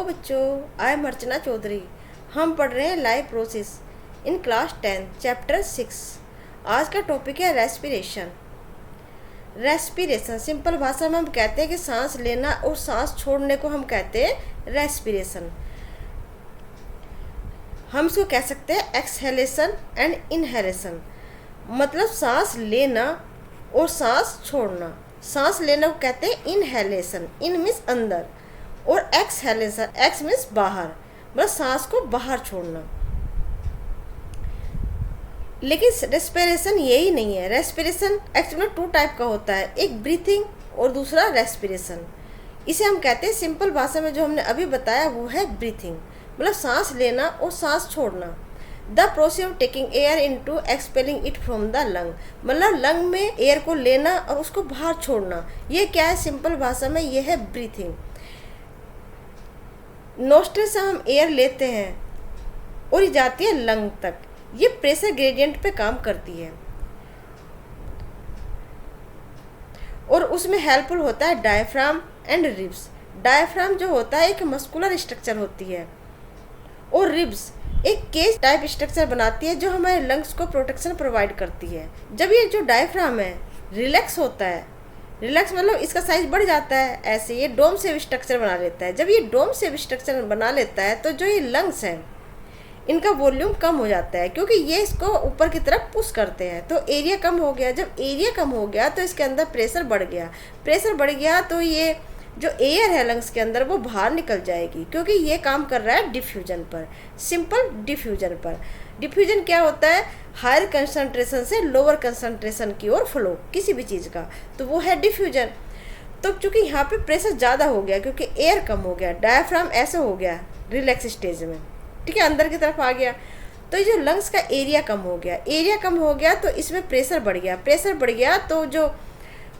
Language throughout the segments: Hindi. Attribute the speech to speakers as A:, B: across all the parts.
A: बच्चों, आई एम अर्चना चौधरी। हम पढ़ रहे हैं live process in class 10 chapter 6। आज का टॉपिक है रेस्पिरेशन। रेस्पिरेशन सिंपल भाषा में हम कहते हैं कि सांस लेना और सांस छोड़ने को हम कहते हैं रेस्पिरेशन। हम इसको कह सकते हैं एक्सहेलेशन एंड इनहेलेशन, मतलब सांस लेना और सांस छोड़ना। सांस लेना को कहते हैं इनहेलेशन, इन मीन्स अंदर, और एक्सहेलेशन, एक्स मीन्स बाहर, मतलब सांस को बाहर छोड़ना। लेकिन रेस्पिरेशन यही नहीं है। रेस्पिरेशन एक्चुअली 2 टाइप का होता है, एक ब्रीथिंग और दूसरा रेस्पिरेशन। इसे हम कहते हैं सिंपल भाषा में जो हमने अभी बताया वो है ब्रीथिंग, मतलब सांस लेना और सांस छोड़ना। The process of taking air into expelling it from the lung, मतलब लंग में एयर को लेना और उसको बाहर छोड़ना। ये क्या है? सिंपल भाषा में ये है ब्रीथिंग। नोस्ट्रिल से हम एयर लेते हैं और ये जाती है लंग तक। ये प्रेशर ग्रेडियंट पे काम करती है और उसमें हेल्पफुल होता है डायफ्राम एंड रिब्स। डायफ्राम जो होता है एक मस्कुलर स्ट्रक्चर होती है और रिब्स एक केज टाइप स्ट्रक्चर बनाती है जो हमारे लंग्स को प्रोटेक्शन प्रोवाइड करती है। जब ये जो डायफ्राम है रिलैक्स होता है, रिलैक्स मतलब इसका साइज बढ़ जाता है, ऐसे ये डोम सेव स्ट्रक्चर बना लेता है। जब ये डोम सेव स्ट्रक्चर बना लेता है तो जो ये लंग्स हैं इनका वॉल्यूम कम हो जाता है, क्योंकि ये इसको ऊपर की तरफ पुश करते हैं, तो एरिया कम हो गया। जब एरिया कम हो गया तो इसके अंदर प्रेशर बढ़ गया। प्रेशर बढ़ गया तो ये जो एयर है लंग्स के अंदर वो बाहर निकल जाएगी, क्योंकि ये काम कर रहा है डिफ्यूजन पर, सिंपल डिफ्यूजन पर। डिफ्यूजन क्या होता है? हायर कंसंट्रेशन से लोअर कंसंट्रेशन की ओर फ्लो किसी भी चीज़ का, तो वो है डिफ्यूजन। तो चूंकि यहाँ पे प्रेशर ज़्यादा हो गया क्योंकि एयर कम हो गया, डायफ्राम ऐसा हो गया रिलैक्स स्टेज में, ठीक है, अंदर की तरफ आ गया, तो ये जो लंग्स का एरिया कम हो गया, एरिया कम हो गया तो इसमें प्रेशर बढ़ गया। प्रेशर बढ़ गया तो जो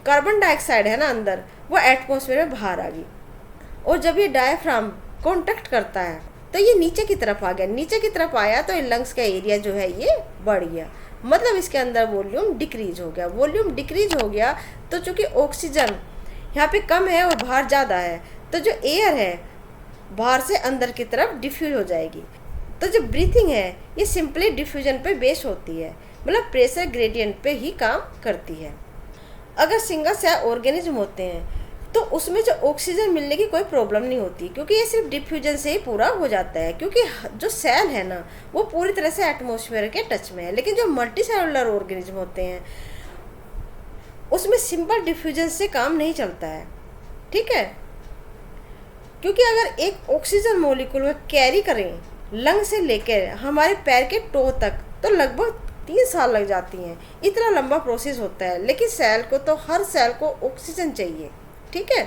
A: कार्बन डाइऑक्साइड है ना अंदर, वो एटमॉस्फेयर में बाहर आ गई, और जब ये डायफ्राम कॉन्टैक्ट करता है तो ये नीचे की तरफ आ गया। नीचे की तरफ आया तो ये लंग्स का एरिया जो है ये बढ़ गया, मतलब इसके अंदर वॉल्यूम डिक्रीज हो गया। वॉल्यूम डिक्रीज हो गया तो चूंकि ऑक्सीजन यहाँ पे कम है और बाहर ज़्यादा है, तो जो एयर है बाहर से अंदर की तरफ डिफ्यूज हो जाएगी। तो जो ब्रीथिंग है ये सिंपली डिफ्यूजन पे बेस होती है, मतलब प्रेशर ग्रेडियंट पे ही काम करती है। अगर सिंगल सेल ऑर्गेनिज्म होते हैं तो उसमें जो ऑक्सीजन मिलने की कोई प्रॉब्लम नहीं होती, क्योंकि ये सिर्फ डिफ्यूजन से ही पूरा हो जाता है, क्योंकि जो सेल है ना वो पूरी तरह से एटमॉस्फेयर के टच में है। लेकिन जो मल्टी सेलुलर ऑर्गेनिज्म होते हैं उसमें सिंपल डिफ्यूजन से काम नहीं चलता है, ठीक है, क्योंकि अगर एक ऑक्सीजन मॉलिक्यूल में कैरी करें लंग से लेकर हमारे पैर के टो तक तो लगभग 3 साल लग जाती हैं। इतना लंबा प्रोसेस होता है। लेकिन सेल को तो हर सेल को ऑक्सीजन चाहिए, ठीक है।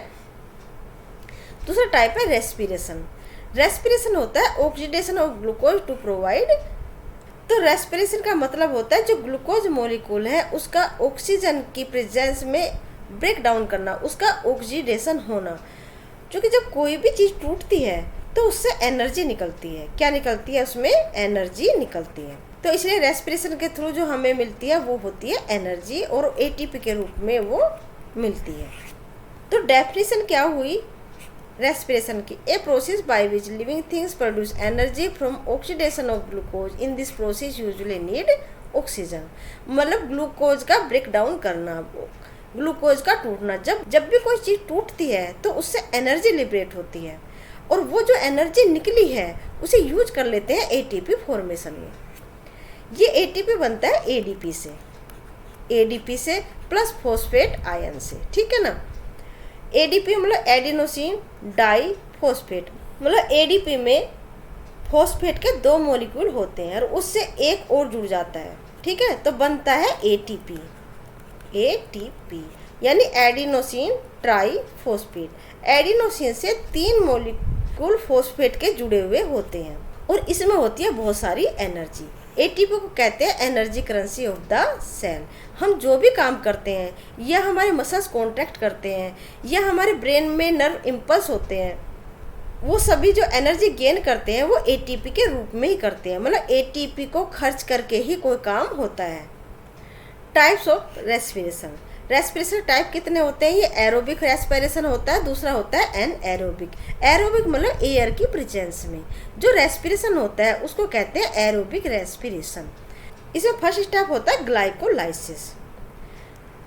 A: दूसरा टाइप है रेस्पिरेशन। रेस्पिरेशन होता है oxidation of glucose to provide. तो रेस्पिरेशन का मतलब होता है जो ग्लूकोज मॉलिक्यूल है उसका ऑक्सीजन की प्रेजेंस में ब्रेक डाउन करना, उसका ऑक्सीडेशन होना। क्योंकि जब कोई भी चीज़ टूटती है तो उससे एनर्जी निकलती है। क्या निकलती है? उसमें एनर्जी निकलती है। तो इसलिए रेस्पिरेशन के थ्रू जो हमें मिलती है वो होती है एनर्जी, और एटीपी के रूप में वो मिलती है। तो डेफिनेशन क्या हुई रेस्पिरेशन की? A process by which living things produce energy from oxidation of glucose. In this process usually need oxygen, मतलब ग्लूकोज का ब्रेक डाउन करना, ग्लूकोज का टूटना। जब भी कोई चीज़ टूटती है तो उससे एनर्जी लिबरेट होती है, और वो जो एनर्जी निकली है उसे यूज कर लेते हैं एटीपी फॉर्मेशन में। ये एटीपी बनता है एडीपी से, एडीपी से प्लस फॉस्फेट आयन से, ठीक है ना। एडीपी मतलब एडिनोसिन डाई फॉस्फेट, मतलब एडीपी में फॉस्फेट के 2 मॉलिक्यूल होते हैं और उससे एक और जुड़ जाता है, ठीक है, तो बनता है एटीपी। एटीपी यानी एडिनोसिन ट्राई फॉस्फेट। एडिनोसिन से 3 मॉलिक्यूल फॉस्फेट के जुड़े हुए होते हैं और इसमें होती है बहुत सारी एनर्जी। एटीपी को कहते हैं energy currency of the cell. हम जो भी काम करते हैं, या हमारे मसल्स कॉन्ट्रैक्ट करते हैं, या हमारे ब्रेन में नर्व इम्पल्स होते हैं, वो सभी जो एनर्जी गेन करते हैं वो एटीपी के रूप में ही करते हैं, मतलब एटीपी को खर्च करके ही कोई काम होता है। Types of respiration. Respiration type कितने होते हैं? ये एरोबिक रेस्पिरेशन होता है, दूसरा होता है एनएरोबिक। एरोबिक मतलब एयर की प्रेजेंस में जो रेस्पिरेशन होता है उसको कहते हैं एरोबिक रेस्पिरेशन। इसमें फर्स्ट स्टेप होता है ग्लाइकोलाइसिस।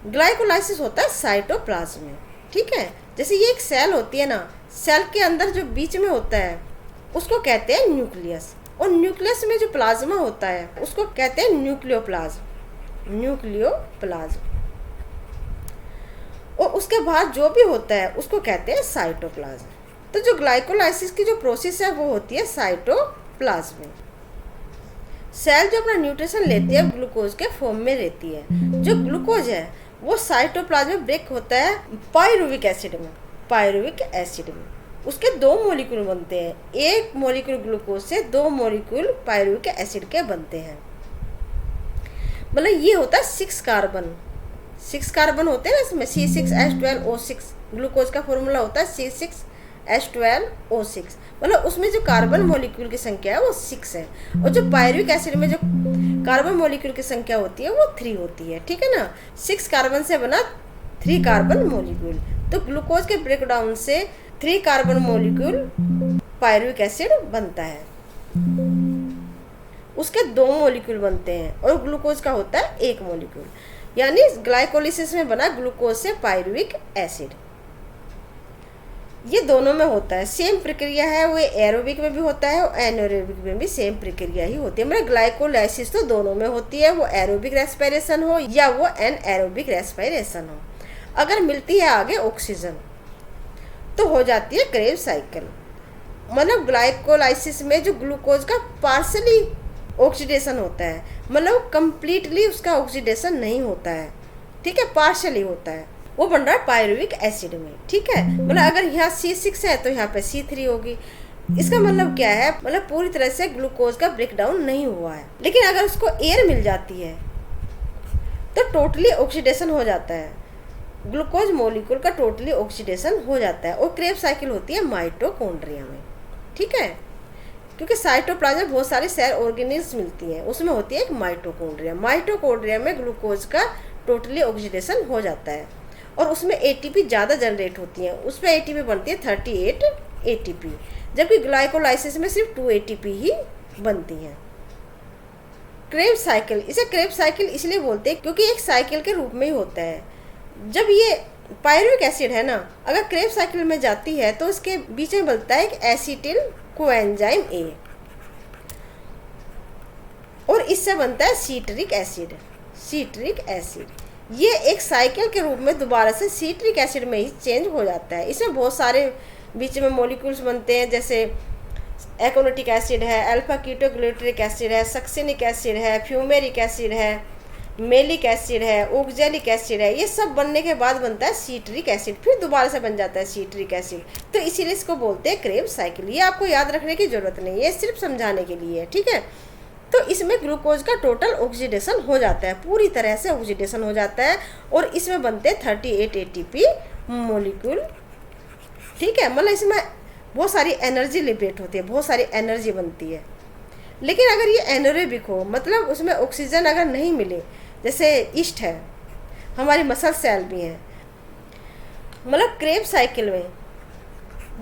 A: ग्लाइकोलाइसिस होता है साइटोप्लाज्म में, ठीक है। जैसे ये एक सेल होती है ना, सेल के अंदर जो बीच में होता है उसको कहते हैं न्यूक्लियस, और न्यूक्लियस में जो प्लाज्मा होता है उसको कहते हैं न्यूक्लियोप्लाज्म। न्यूक्लियोप्लाज्म। और उसके बाद जो भी होता है उसको कहते हैं साइटोप्लाज्म। तो जो ग्लाइकोलाइसिस की जो प्रोसेस है वो होती है साइटोप्लाज्म में। सेल जो अपना न्यूट्रिशन लेती है ग्लूकोज के फॉर्म में रहती है। जो ग्लूकोज है वो साइटोप्लाज्म में ब्रेक होता है पायरुविक एसिड में। पायरुविक एसिड में उसके 2 मॉलिक्यूल बनते हैं। एक मॉलिक्यूल ग्लूकोज से 2 मॉलिक्यूल पायरुविक एसिड के बनते हैं। मतलब ये होता है 6 कार्बन। 6 कार्बन होते हैं इसमें, C6H12O6। ग्लूकोज का फॉर्मूला होता है C6H12O6। मतलब उसमें जो कार्बन मॉलिक्यूल की संख्या है वो 6 है, और जो पायरुविक एसिड में जो कार्बन मॉलिक्यूल की संख्या होती है वो 3 होती है, ठीक है ना। 6 कार्बन से बना 3 कार्बन मॉलिक्यूल। तो ग्लूकोज के ब्रेकडाउन से 3 कार्बन मॉलिक्यूल पायरुविक एसिड बनता है। उसके 2 मॉलिक्यूल बनते हैं और ग्लूकोज का होता है 1 मॉलिक्यूल। यानी ग्लाइकोलिसिस में बना ग्लूकोज से पायरुविक एसिड। ये दोनों में होता है, सेम प्रक्रिया है। वो एरोबिक में भी होता है और एनारोबिक में भी सेम प्रक्रिया ही होती है। मतलब ग्लाइकोलाइसिस तो दोनों में होती है, वो एरोबिक रेस्पिरेशन हो या वो एनारोबिक रेस्पिरेशन हो। अगर मिलती है आगे ऑक्सीजन तो हो जाती है क्रेब साइकिल। मतलब ग्लाइकोलाइसिस में जो ग्लूकोज का पार्शली ऑक्सीडेशन होता है, मतलब कंप्लीटली उसका ऑक्सीडेशन नहीं होता है, ठीक है, पार्शली होता है। वो बन रहा है पायरुविक एसिड में, ठीक है। मतलब अगर यहाँ C6 है तो यहाँ पे C3 होगी। इसका मतलब क्या है? मतलब पूरी तरह से ग्लूकोज का ब्रेकडाउन नहीं हुआ है। लेकिन अगर उसको एयर मिल जाती है तो टोटली ऑक्सीडेशन हो जाता है। ग्लूकोज मॉलिक्यूल का टोटली ऑक्सीडेशन हो जाता है। और क्रेब साइकिल होती है माइटोकॉन्ड्रिया में, ठीक है। क्योंकि साइटोप्लाज्म में बहुत सारी सेल ऑर्गेनिल्स मिलती हैं, उसमें होती है एक माइटोकॉन्ड्रिया। माइटोकॉन्ड्रिया में ग्लूकोज का टोटली ऑक्सीडेशन हो जाता है और उसमें एटीपी ज़्यादा जनरेट होती है। उसमें एटीपी बनती है 38 एटीपी, जबकि ग्लाइकोलाइसिस में सिर्फ 2 एटीपी ही बनती हैं। क्रेब साइकिल, इसे क्रेब साइकिल इसलिए बोलते हैं क्योंकि एक साइकिल के रूप में ही होता है। जब ये पायरुविक एसिड है ना, अगर क्रेब साइकिल में जाती है तो उसके बीच में बनता है एक एसिटिल कोएंजाइम A, और इससे बनता है सीट्रिक एसिड। सीट्रिक एसिड ये एक साइकिल के रूप में दोबारा से सीट्रिक एसिड में ही चेंज हो जाता है। इसमें बहुत सारे बीच में मॉलिक्यूल्स बनते हैं, जैसे एकोनिटिक एसिड है, अल्फा कीटोग्लूटरिक एसिड है, सक्सिनिक एसिड है, फ्यूमेरिक एसिड है, मेलिक एसिड है, ओक्जेलिक एसिड है। ये सब बनने के बाद बनता है सीट्रिक एसिड, फिर दोबारा से बन जाता है सीट्रिक एसिड। तो इसीलिए इसको बोलते हैं क्रेब साइकिल। ये आपको याद रखने की जरूरत नहीं है, सिर्फ समझाने के लिए है, ठीक है। तो इसमें ग्लूकोज का टोटल ऑक्सीडेशन हो जाता है, पूरी तरह से ऑक्सीडेशन हो जाता है, और इसमें बनते हैं 38 एटीपी मॉलिक्यूल, ठीक है। मतलब इसमें बहुत सारी एनर्जी लिबरेट होती है, बहुत सारी एनर्जी बनती है। लेकिन अगर ये एनारोबिक हो, मतलब उसमें ऑक्सीजन अगर नहीं मिले, जैसे ईस्ट है, हमारी मसल सेल भी हैं, मतलब क्रेब साइकिल में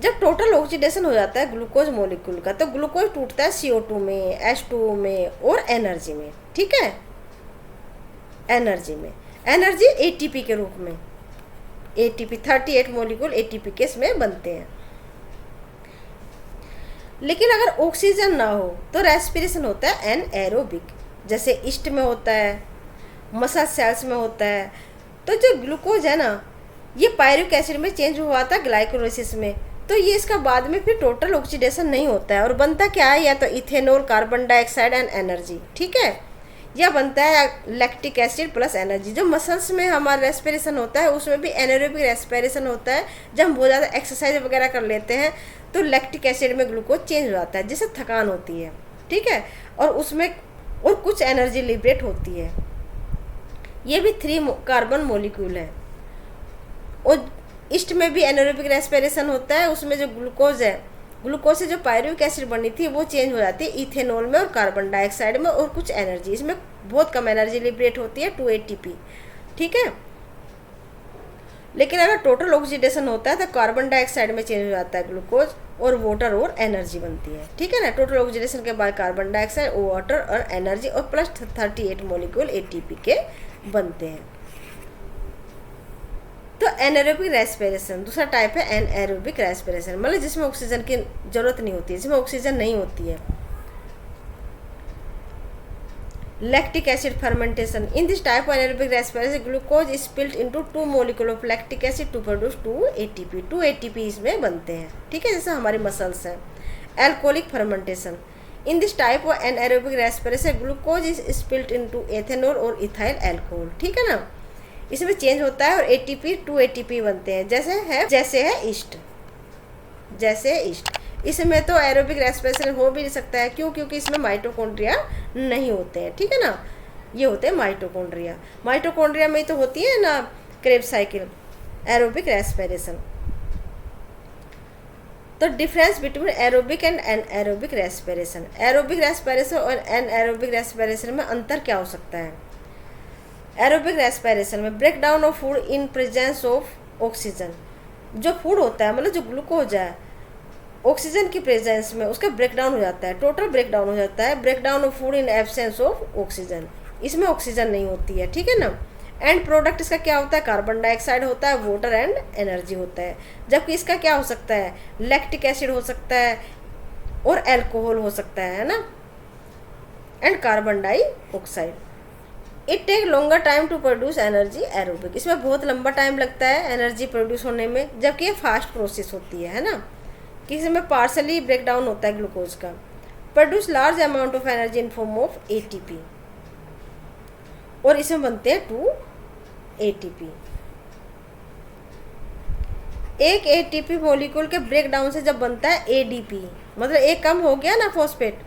A: जब टोटल ऑक्सीडेशन हो जाता है ग्लूकोज मॉलिक्यूल का, तो ग्लूकोज टूटता है CO2 में, H2O में और एनर्जी में, ठीक है। एनर्जी में, एनर्जी एटीपी के रूप में, एटीपी 38 मॉलिक्यूल एटीपी के इसमें बनते हैं। लेकिन अगर ऑक्सीजन ना हो तो रेस्पिरेशन होता है एनएरोबिक, जैसे ईस्ट में होता है, मसल सेल्स में होता है। तो जो ग्लूकोज है ना, ये पायरुविक एसिड में चेंज हुआ था ग्लाइकोलाइसिस में, तो ये इसका बाद में फिर टोटल ऑक्सीडेशन नहीं होता है, और बनता क्या है? या तो ethanol, carbon dioxide and energy, ठीक है, या बनता है लैक्टिक एसिड प्लस एनर्जी। जो मसल्स में हमारा रेस्पिरेशन होता है उसमें भी एनारोबिक रेस्पिरेशन होता है। जब हम बहुत ज़्यादा एक्सरसाइज वगैरह कर लेते हैं तो लैक्टिक एसिड में ग्लूकोज चेंज हो जाता है, जिससे थकान होती है, ठीक है, और उसमें और कुछ एनर्जी लिबरेट होती है। ये भी 3 कार्बन मॉलिक्यूल है। और ईस्ट में भी एनारोबिक रेस्पिरेशन होता है, उसमें जो ग्लूकोज है, ग्लूकोज से जो पायरुविक एसिड बनी थी वो चेंज हो जाती है इथेनॉल में और कार्बन डाइऑक्साइड में, और कुछ एनर्जी, इसमें बहुत कम एनर्जी लिबरेट होती है 2 ATP, ठीक है। लेकिन अगर टोटल ऑक्सीडेशन होता है तो कार्बन डाइऑक्साइड में चेंज हो जाता है ग्लूकोज और वाटर और एनर्जी बनती है। ठीक है ना, टोटल ऑक्सीडेशन के बाद कार्बन डाइऑक्साइड, वाटर और एनर्जी और प्लस 38 मॉलिक्यूल एटीपी के बनते हैं। तो एनारोबिक रेस्पिरेशन दूसरा टाइप है एनएरोबिक रेस्पिरेशन, मतलब जिसमें ऑक्सीजन की जरूरत नहीं होती है, जिसमें ऑक्सीजन नहीं होती है। Lactic acid fermentation, in this type of anaerobic respiration glucose is spilled into 2 molecule of lactic acid to produce 2 ATP. 2 ATP इसमें बनते हैं। ठीक है, जैसे हमारे मसल्स हैं। Alcoholic fermentation, in this type of anaerobic respiration glucose is spilled into ethanol और इथाइल एल्कोहल। ठीक है ना, इसमें चेंज होता है और एटीपी 2 एटीपी बनते हैं, जैसे है ईस्ट, जैसे ईस्ट। इसमें तो एरोबिक रेस्पिरेशन हो भी नहीं सकता है, क्यों? क्योंकि इसमें माइटोकॉन्ड्रिया नहीं होते हैं। ठीक है ना, ये होते हैं माइटोकॉन्ड्रिया। माइटोकॉन्ड्रिया में तो होती है ना क्रेब्स साइकिल, एरोबिक रेस्पिरेशन। तो difference between aerobic and anaerobic respiration, aerobic respiration और एनएरोबिक रेस्पिरेशन में अंतर क्या हो सकता है? एरोबिक रेस्पिरेशन में break down of food in presence of oxygen, जो फूड होता है मतलब जो ग्लूकोज है ऑक्सीजन की प्रेजेंस में उसका ब्रेक डाउन हो जाता है, टोटल ब्रेक डाउन हो जाता है। Break down of food in absence of oxygen, इसमें ऑक्सीजन नहीं होती है। ठीक है ना, एंड प्रोडक्ट इसका क्या होता है? कार्बन डाइऑक्साइड होता है, वाटर एंड एनर्जी होता है। जबकि इसका क्या हो सकता है? लैक्टिक एसिड हो सकता है और एल्कोहल हो सकता है ना, and carbon dioxide. It take longer time to produce energy aerobic, इसमें बहुत लंबा टाइम लगता है एनर्जी प्रोड्यूस होने में, जबकि ये फास्ट प्रोसेस होती है ना, कि इसमें पार्सली ब्रेक डाउन होता है ग्लूकोज का। Produce large amount of energy in form of ATP, और इसमें बनते हैं 2 एटीपी। एक एटीपी मॉलिक्यूल के ब्रेक डाउन से जब बनता है एडीपी, मतलब एक कम हो गया ना फॉस्फेट,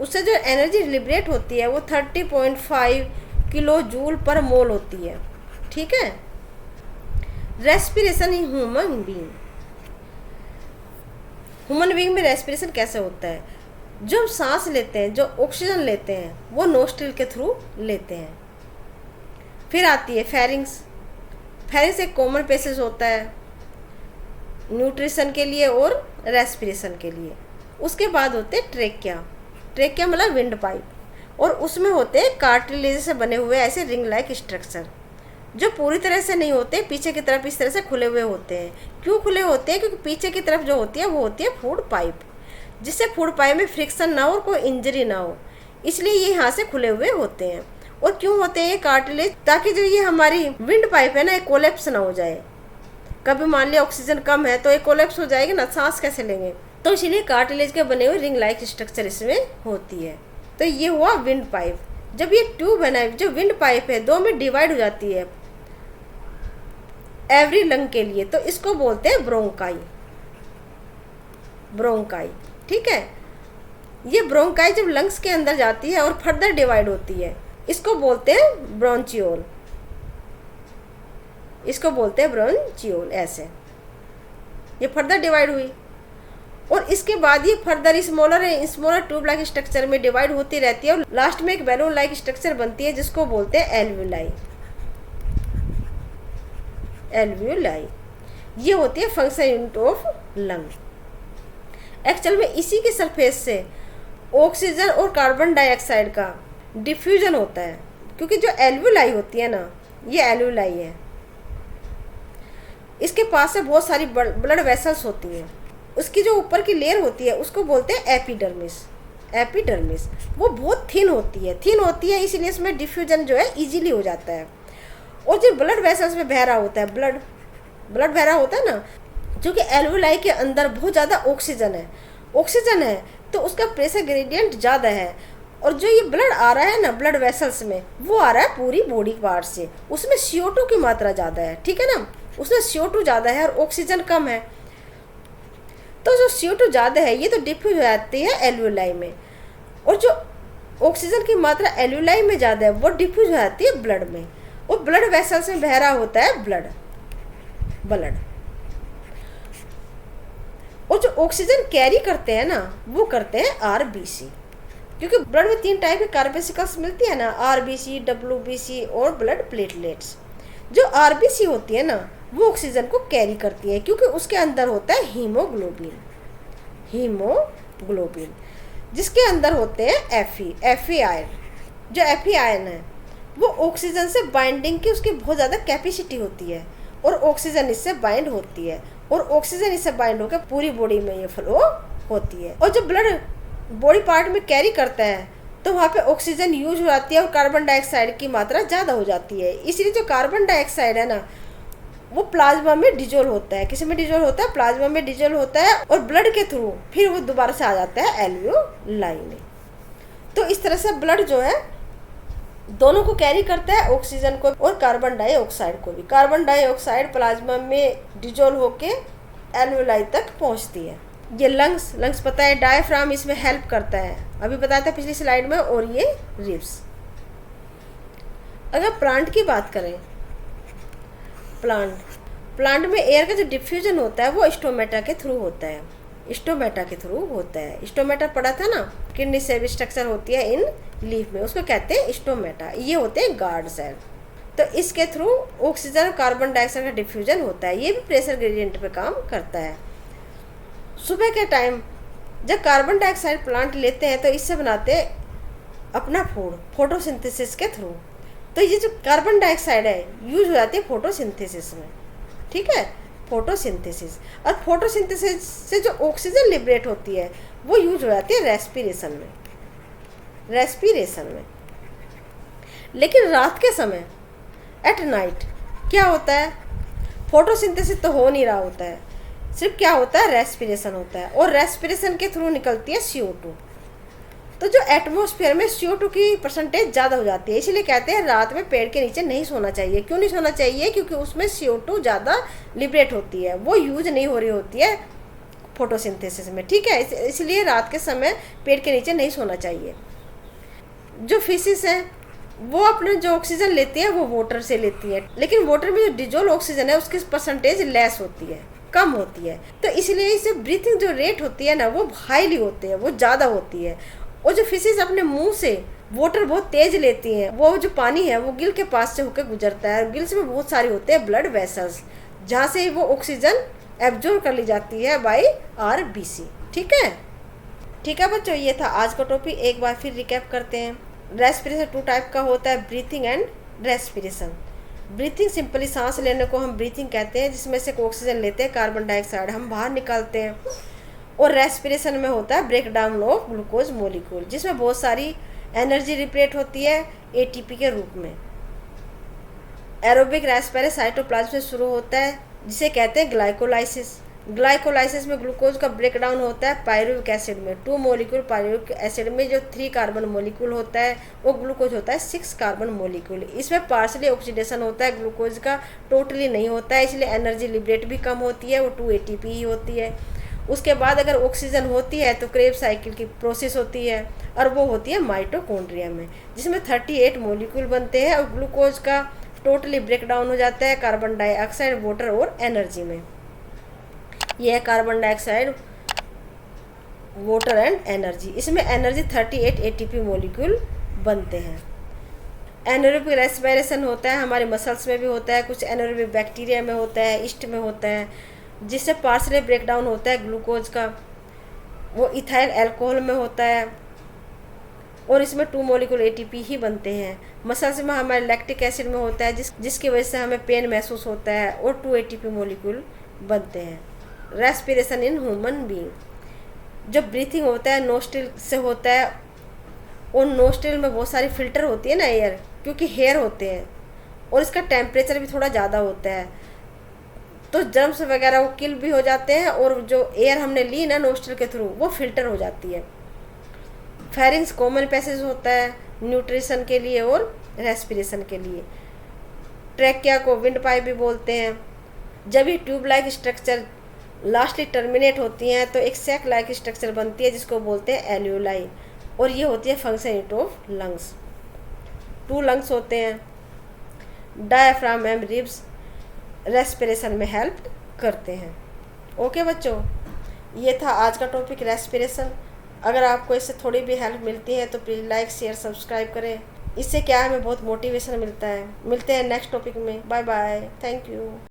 A: उससे जो एनर्जी लिबरेट होती है वो 30.5 किलो जूल पर मोल होती है। ठीक है, respiration in human being, human being में रेस्पिरेशन कैसे होता है? जो हम सांस लेते हैं, जो ऑक्सीजन लेते हैं वो नोस्ट्रिल के थ्रू लेते हैं। फिर आती है फेरिंग्स, फेरिंग्स एक कॉमन पैसेज होता है न्यूट्रिशन के लिए और रेस्पिरेशन के लिए। उसके बाद होते हैं ट्रेकिया, ट्रेकिया मतलब विंड पाइप, और उसमें होते हैं कार्टिलेज से बने हुए ऐसे रिंग लाइक स्ट्रक्चर, जो पूरी तरह से नहीं होते, पीछे की तरफ इस तरह से खुले हुए होते हैं। क्यों खुले होते हैं? क्योंकि पीछे की तरफ जो होती है वो होती है फूड पाइप, जिससे फूड पाइप में फ्रिक्शन ना हो और कोई इंजरी ना हो, इसलिए ये यहाँ से खुले हुए होते हैं। और क्यों होते हैं ये कार्टिलेज? ताकि जो ये हमारी विंड पाइप है ना, ये कोलेप्स ना हो जाए। कभी मान लिया ऑक्सीजन कम है तो ये कोलेप्स हो जाएगी ना, सांस कैसे लेंगे? तो इसीलिए कार्टिलेज के बने हुए रिंग लाइक स्ट्रक्चर इसमें होती है। तो ये हुआ विंड पाइप। जब ये ट्यूब है ना, जो विंड पाइप है, 2 में डिवाइड हो जाती है एवरी लंग के लिए, तो इसको बोलते हैं ब्रोंकाई, ब्रोंकाई। ठीक है, ये ब्रोंकाई जब लंग्स के अंदर जाती है और फर्दर डिवाइड होती है, इसको बोलते हैं ब्रोंचियोल, इसको बोलते हैं ब्रोंचियोल। ऐसे ये फर्दर डिवाइड हुई और इसके बाद ये further smaller tube like structure में डिवाइड होती रहती है और लास्ट में एक बैलून लाइक स्ट्रक्चर बनती है जिसको बोलते हैं एल्वुलाई, एल्वुलाई। ये होती है function unit of lung. Actual में इसी के सरफेस से ऑक्सीजन और कार्बन डाइऑक्साइड का डिफ्यूजन होता है, क्योंकि जो एल्वुलाई होती है ना, ये एल्वुलाई है, इसके पास से बहुत सारी ब्लड वेसल्स होती हैं। उसकी जो ऊपर की लेयर होती है उसको बोलते हैं एपिडर्मिस, एपिडर्मिस। वो बहुत थिन होती है, इसीलिए इसमें डिफ्यूजन जो है इजीली हो जाता है। और जो ब्लड वेसल्स में बह रहा होता है, ब्लड बह रहा होता है ना, क्योंकि एल्वुलाई के अंदर बहुत ज़्यादा ऑक्सीजन है तो उसका प्रेशर ग्रेडियंट ज़्यादा है, और जो ये ब्लड आ रहा है ना ब्लड वेसल्स में, वो आ रहा है पूरी बॉडी पार्ट से, उसमें CO2 की मात्रा ज़्यादा है। ठीक है ना, उसमें CO2 ज़्यादा है और ऑक्सीजन कम है, तो जो CO2 ज़्यादा है ये तो डिफ्यूज हो जाती है एल्वुलाई में, और जो ऑक्सीजन की मात्रा एल्वुलाई में ज़्यादा है वो डिफ्यूज हो जाती है ब्लड में, और ब्लड वेसल्स में बह रहा होता है ब्लड। और जो ऑक्सीजन कैरी करते हैं ना, वो करते हैं RBC, क्योंकि ब्लड में 3 टाइप की कार्बोसिकल्स मिलती है ना, RBC, WBC और ब्लड प्लेटलेट्स। जो RBC होती है ना, वो ऑक्सीजन को कैरी करती है, क्योंकि उसके अंदर होता है हीमोग्लोबिन, हीमोग्लोबिन जिसके अंदर होते हैं एफी आयन। जो एफी आयन है वो ऑक्सीजन से बाइंडिंग की उसकी बहुत ज़्यादा कैपेसिटी होती है, और ऑक्सीजन इससे बाइंड होती है, और ऑक्सीजन इससे बाइंड होकर पूरी बॉडी में ये फ्लो होती है। और जब ब्लड बॉडी पार्ट में कैरी करता है तो वहाँ पे ऑक्सीजन यूज हो जाती है और कार्बन डाइऑक्साइड की मात्रा ज़्यादा हो जाती है। इसलिए जो कार्बन डाइऑक्साइड है ना वो प्लाज्मा में डिजोल्व होता है। किस में डिजोल्व होता है? प्लाज्मा में डिजोल्व होता है, और ब्लड के थ्रू फिर वो दोबारा से आ जाता है एल्वियोलाई में। तो इस तरह से ब्लड जो है दोनों को कैरी करता है, ऑक्सीजन को और कार्बन डाइऑक्साइड को भी। कार्बन डाइऑक्साइड प्लाज्मा में डिजोल्व होके एल्वियोलाई तक पहुंचती है। ये लंग्स पता है, डायफ्राम इसमें हेल्प करता है, अभी बताया था पिछली स्लाइड में। और ये रिब्स। अगर प्लांट की बात करें, प्लांट में एयर का जो डिफ्यूजन होता है वो स्टोमेटा के थ्रू होता है, स्टोमेटा पढ़ा था ना, किडनी से भी स्ट्रक्चर होती है इन लीफ में, उसको कहते हैं स्टोमेटा। ये होते हैं गार्ड सेल। तो इसके थ्रू ऑक्सीजन और कार्बन डाइऑक्साइड का डिफ्यूजन होता है। ये भी प्रेशर ग्रेडियंट पे काम करता है। सुबह के टाइम जब कार्बन डाइऑक्साइड प्लांट लेते हैं तो इससे बनाते हैं अपना फूड फोटोसिंथेसिस के थ्रू। तो ये जो कार्बन डाइऑक्साइड है यूज हो जाती है फोटोसिंथेसिस में, ठीक है, फोटोसिंथेसिस। और फोटोसिंथेसिस से जो ऑक्सीजन लिबरेट होती है वो यूज हो जाती है रेस्पिरेशन में। लेकिन रात के समय एट नाइट क्या होता है? फोटोसिंथेसिस तो हो नहीं रहा होता है, सिर्फ क्या होता है? रेस्पिरेशन होता है, और रेस्पिरेशन के थ्रू निकलती है CO2। तो जो एटमॉस्फेयर में CO2 की परसेंटेज ज़्यादा हो जाती है, इसलिए कहते हैं रात में पेड़ के नीचे नहीं सोना चाहिए। क्यों नहीं सोना चाहिए? क्योंकि उसमें CO2 ज़्यादा लिबरेट होती है, वो यूज नहीं हो रही होती है फोटोसिंथेसिस में, ठीक है। इसलिए रात के समय पेड़ के नीचे नहीं सोना चाहिए। जो फिशेस हैं वो अपने जो ऑक्सीजन लेती है वो वाटर से लेती है, लेकिन वाटर में जो डिजोल्व ऑक्सीजन है उसकी परसेंटेज लेस होती है, कम होती है। तो इसलिए इसे ब्रीथिंग जो रेट होती है ना वो हाईली होती है, वो ज़्यादा होती है। और जो फिशेस अपने मुंह से वाटर बहुत तेज लेती हैं, वो जो पानी है वो गिल के पास से होकर गुजरता है, और गिल्स में बहुत सारे होते हैं ब्लड वेसल्स, जहाँ से वो ऑक्सीजन एब्जॉर्ब कर ली जाती है बाय RBC, ठीक है बच्चों। ये था आज का टॉपिक। एक बार फिर रिकैप करते हैं। रेस्पिरेशन 2 टाइप का होता है, breathing and respiration. Breathing simply सांस लेने को हम ब्रीथिंग कहते हैं, जिसमें से ऑक्सीजन लेते हैं, कार्बन डाइऑक्साइड हम बाहर निकालते हैं। और रेस्पिरेशन में होता है break down of glucose molecule, जिसमें बहुत सारी एनर्जी रिप्लेट होती है ATP के रूप में। एरोबिक रेस्पिरेशन साइटोप्लाज्म से शुरू होता है, जिसे कहते हैं ग्लाइकोलाइसिस में ग्लूकोज का ब्रेक डाउन होता है पायरुविक एसिड में। 2 मॉलिक्यूल पायरुविक एसिड में जो 3 कार्बन मॉलिक्यूल होता है वो ग्लूकोज होता है 6 कार्बन मॉलिक्यूल। इसमें पार्शली ऑक्सीडेशन होता है ग्लूकोज का, टोटली नहीं होता है, इसलिए एनर्जी लिबरेट भी कम होती है, वो 2 ATP ही होती है। उसके बाद अगर ऑक्सीजन होती है तो क्रेब्स साइकिल की प्रोसेस होती है, और वो होती है माइटोकॉन्ड्रिया में, जिसमें 38 मॉलिक्यूल बनते हैं, और ग्लूकोज का टोटली ब्रेक डाउन हो जाता है कार्बन डाइऑक्साइड, वाटर और एनर्जी में। यह है carbon dioxide, water and energy. इसमें एनर्जी 38 ATP मॉलिक्यूल बनते हैं। एनारोबिक रेस्पिरेशन होता है, हमारे मसल्स में भी होता है, कुछ एनारोबिक बैक्टीरिया में होता है, ईस्ट में होता है, जिससे पार्शली ब्रेक डाउन होता है ग्लूकोज का, वो इथाइल अल्कोहल में होता है, और इसमें 2 मॉलिक्यूल ATP ही बनते हैं। मसल्स में हमारे लैक्टिक एसिड में होता है, जिसकी वजह से हमें पेन महसूस होता है, और 2 ATP मॉलिक्यूल बनते हैं। रेस्पिरेशन इन ह्यूमन बीइंग, जो ब्रीथिंग होता है नोस्ट्रिल से होता है, और नोस्ट्रिल में बहुत सारी फिल्टर होती है ना एयर, क्योंकि हेयर होते हैं, और इसका टेम्परेचर भी थोड़ा ज़्यादा होता है, तो जर्म्स वगैरह वो किल भी हो जाते हैं, और जो एयर हमने ली ना नोस्ट्रिल के थ्रू वो फिल्टर हो जाती है। फेरिंग्स कॉमन पैसेज होता है न्यूट्रिशन के लिए और रेस्पिरेशन के लिए। ट्रैकिया को विंड पाइप भी बोलते हैं। जब ये tube like structure lastly terminate होती हैं तो एक सैक लाइक स्ट्रक्चर बनती है, जिसको बोलते हैं एल्यूलाई, और ये होती है function unit of lungs. 2 lungs होते हैं, डायफ्राम एंड रिब्स रेस्पिरेशन में हेल्प करते हैं। ओके बच्चों, ये था आज का टॉपिक रेस्पिरेशन। अगर आपको इससे थोड़ी भी हेल्प मिलती है तो प्लीज़ लाइक शेयर सब्सक्राइब करें, इससे क्या है हमें बहुत मोटिवेशन मिलता है। मिलते हैं नेक्स्ट टॉपिक में। Bye bye, thank you.